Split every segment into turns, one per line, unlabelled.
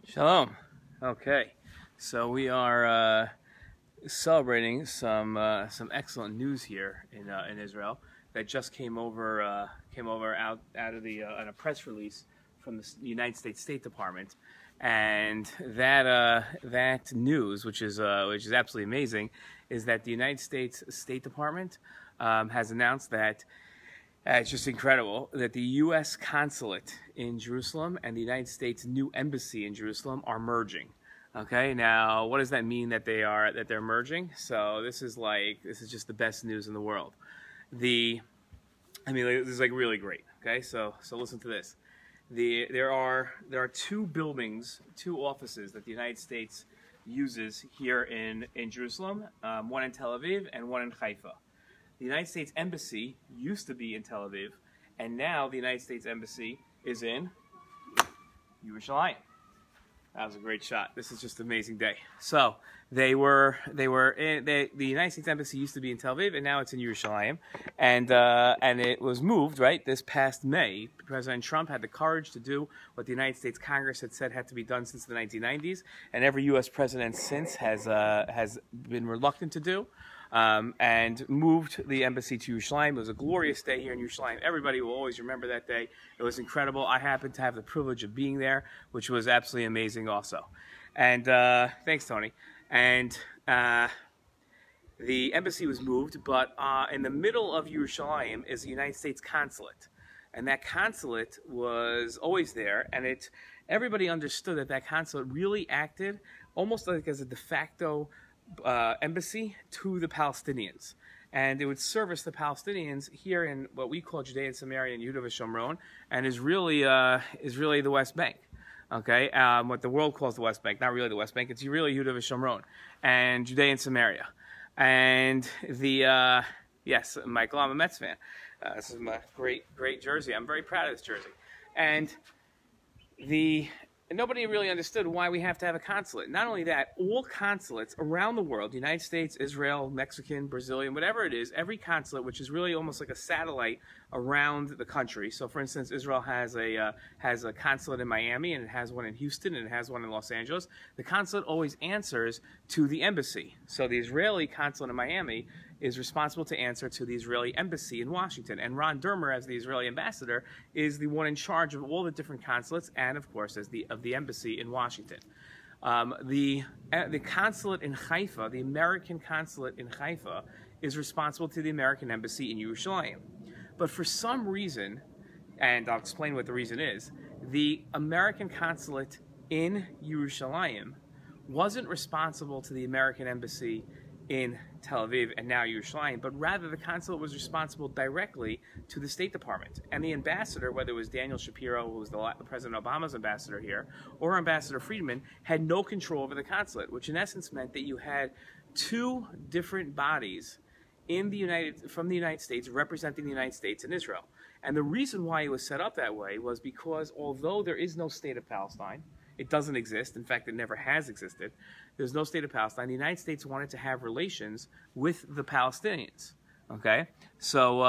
Shalom. Okay, so we are celebrating some excellent news here in Israel that just came over out of the on a press release from the United States State Department, and that news, which is absolutely amazing, is that the United States State Department has announced that. It's just incredible that the U.S. Consulate in Jerusalem and the United States new embassy in Jerusalem are merging. Okay, now what does that mean that they're merging? So this is just the best news in the world. This is like really great. Okay, so listen to this. There are two buildings, two offices that the United States uses here in Jerusalem. One in Tel Aviv and one in Haifa. The United States Embassy used to be in Tel Aviv, and now the United States Embassy is in Yerushalayim. That was a great shot. This is just an amazing day. So the United States Embassy used to be in Tel Aviv, and now it's in Yerushalayim, and it was moved this past May. President Trump had the courage to do what the United States Congress had said had to be done since the 1990s, and every U.S. president since has been reluctant to do. And moved the embassy to Yerushalayim. It was a glorious day here in Yerushalayim. Everybody will always remember that day. It was incredible. I happened to have the privilege of being there, which was absolutely amazing also. And thanks, Tony. And the embassy was moved, but in the middle of Yerushalayim is the United States Consulate. And that consulate was always there, and everybody understood that consulate really acted almost like as a de facto embassy to the Palestinians, and it would service the Palestinians here in what we call Judea and Samaria and Yehuda v'Shomron, and is really the West Bank. Okay, what the world calls the West Bank, not really the West Bank. It's really Yehuda v'Shomron and Judea and Samaria. And yes, Michael, I'm a Mets fan. This is my great jersey. I'm very proud of this jersey. And nobody really understood why we have to have a consulate. Not only that, all consulates around the world, the United States, Israel, Mexican, Brazilian, whatever it is, every consulate, which is really almost like a satellite around the country. So, for instance, Israel has a consulate in Miami, and it has one in Houston, and it has one in Los Angeles. The consulate always answers to the embassy. So the Israeli consulate in Miami is responsible to answer to the Israeli embassy in Washington. And Ron Dermer, as the Israeli ambassador, is the one in charge of all the different consulates and, of course, of the embassy in Washington. The consulate in Haifa, the American consulate in Haifa, is responsible to the American embassy in Yerushalayim. But for some reason, and I'll explain what the reason is, the American consulate in Yerushalayim wasn't responsible to the American embassy in Tel Aviv and now Yerushalayim, but rather the consulate was responsible directly to the State Department. And the ambassador, whether it was Daniel Shapiro, who was President Obama's ambassador here, or Ambassador Friedman, had no control over the consulate, which in essence meant that you had two different bodies from the United States representing the United States and Israel. And the reason why it was set up that way was because although there is no state of Palestine, it doesn't exist. In fact, it never has existed. There's no state of Palestine. The United States wanted to have relations with the Palestinians. Okay, so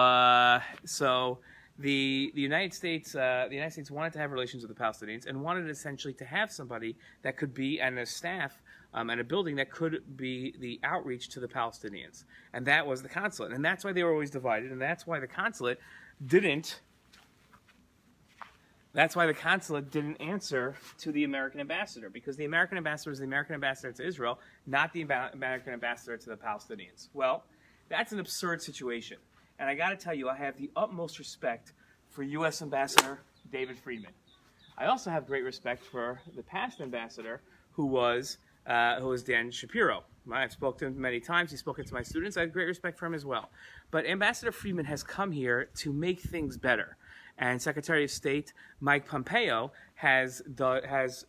the United States wanted to have relations with the Palestinians and wanted essentially to have somebody that could be, and a staff and a building that could be the outreach to the Palestinians, and that was the consulate, and that's why they were always divided, and that's why the consulate didn't. That's why the consulate didn't answer to the American ambassador, because the American ambassador is the American ambassador to Israel, not the American ambassador to the Palestinians. Well, that's an absurd situation. And I got to tell you, I have the utmost respect for U.S. Ambassador David Friedman. I also have great respect for the past ambassador, who was Dan Shapiro. I've spoken to him many times. He's spoken to my students. I have great respect for him as well. But Ambassador Friedman has come here to make things better. And Secretary of State Mike Pompeo has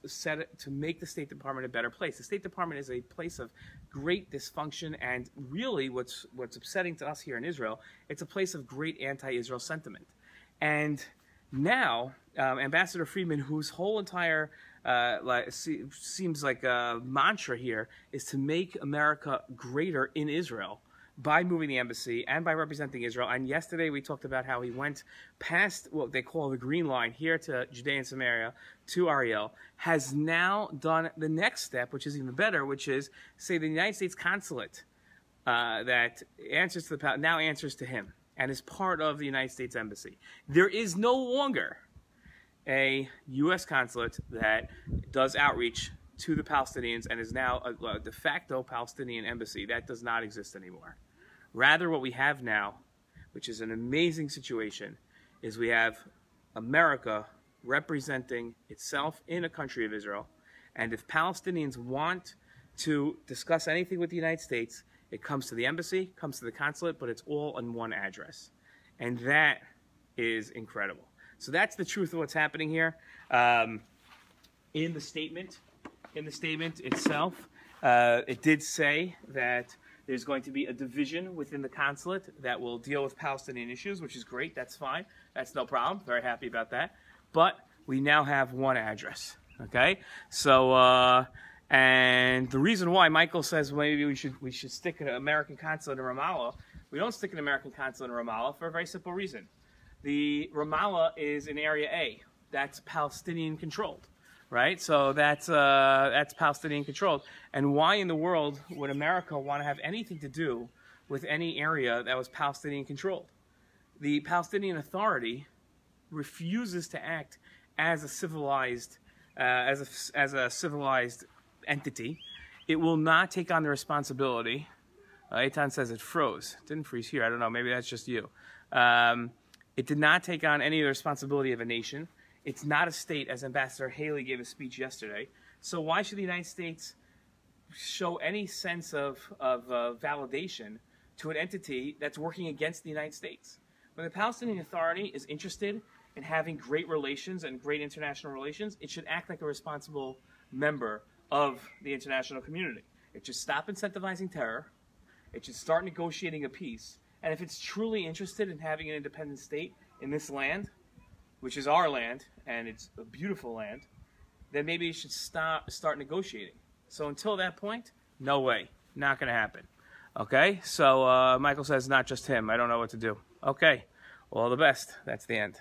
set it to make the State Department a better place. The State Department is a place of great dysfunction, and really what's upsetting to us here in Israel, it's a place of great anti-Israel sentiment. And now, Ambassador Friedman, whose whole entire seems like a mantra here is to make America greater in Israel, by moving the embassy and by representing Israel. And yesterday we talked about how he went past what they call the green line here to Judea and Samaria, to Ariel, has now done the next step, which is even better, which is, say, the United States Consulate that answers to now answers to him and is part of the United States Embassy. There is no longer a U.S. consulate that does outreach to the Palestinians and is now a de facto Palestinian embassy. That does not exist anymore. Rather, what we have now, which is an amazing situation, is we have America representing itself in a country of Israel. And if Palestinians want to discuss anything with the United States, it comes to the embassy, comes to the consulate, but it's all on one address. And that is incredible. So that's the truth of what's happening here. In the statement itself, it did say that there's going to be a division within the consulate that will deal with Palestinian issues, which is great. That's fine. That's no problem. Very happy about that. But we now have one address. Okay? So, and the reason why Michael says maybe we should stick an American consulate in Ramallah, we don't stick an American consulate in Ramallah for a very simple reason. The Ramallah is in Area A. That's Palestinian controlled. Right, so that's Palestinian controlled, and why in the world would America want to have anything to do with any area that was Palestinian controlled? The Palestinian Authority refuses to act as a civilized, as a civilized entity. It will not take on the responsibility. Eitan says it froze. It didn't freeze here. I don't know. Maybe that's just you. It did not take on any of the responsibility of a nation. It's not a state, as Ambassador Haley gave a speech yesterday. So why should the United States show any sense of validation to an entity that's working against the United States? When the Palestinian Authority is interested in having great relations and great international relations, it should act like a responsible member of the international community. It should stop incentivizing terror. It should start negotiating a peace. And if it's truly interested in having an independent state in this land, which is our land, and it's a beautiful land, then maybe you should start negotiating. So until that point, no way. Not going to happen. Okay? So Michael says not just him. I don't know what to do. Okay. Well, all the best. That's the end.